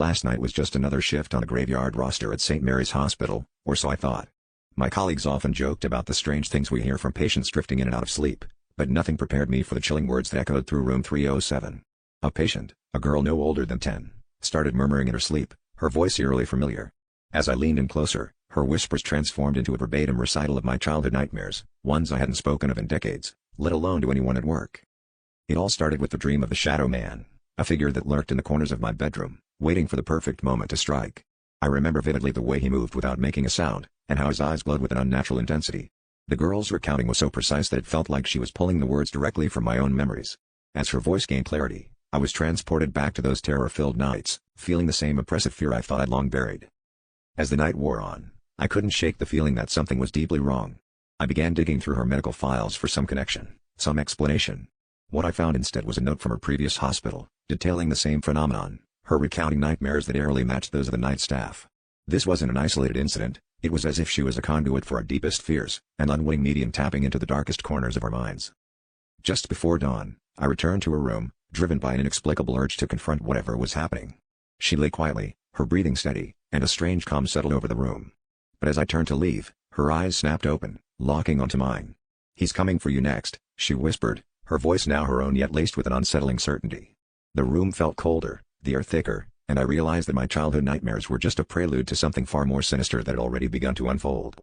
Last night was just another shift on a graveyard roster at St. Mary's Hospital, or so I thought. My colleagues often joked about the strange things we hear from patients drifting in and out of sleep, but nothing prepared me for the chilling words that echoed through room 307. A patient, a girl no older than 10, started murmuring in her sleep, her voice eerily familiar. As I leaned in closer, her whispers transformed into a verbatim recital of my childhood nightmares, ones I hadn't spoken of in decades, let alone to anyone at work. It all started with the dream of the Shadow Man, a figure that lurked in the corners of my bedroom, waiting for the perfect moment to strike. I remember vividly the way he moved without making a sound, and how his eyes glowed with an unnatural intensity. The girl's recounting was so precise that it felt like she was pulling the words directly from my own memories. As her voice gained clarity, I was transported back to those terror-filled nights, feeling the same oppressive fear I thought I'd long buried. As the night wore on, I couldn't shake the feeling that something was deeply wrong. I began digging through her medical files for some connection, some explanation. What I found instead was a note from her previous hospital, detailing the same phenomenon, her recounting nightmares that eerily matched those of the night staff. This wasn't an isolated incident, it was as if she was a conduit for our deepest fears, an unwitting medium tapping into the darkest corners of our minds. Just before dawn, I returned to her room, driven by an inexplicable urge to confront whatever was happening. She lay quietly, her breathing steady, and a strange calm settled over the room. But as I turned to leave, her eyes snapped open, locking onto mine. "He's coming for you next," she whispered, her voice now her own yet laced with an unsettling certainty. The room felt colder, the air thicker, and I realized that my childhood nightmares were just a prelude to something far more sinister that had already begun to unfold.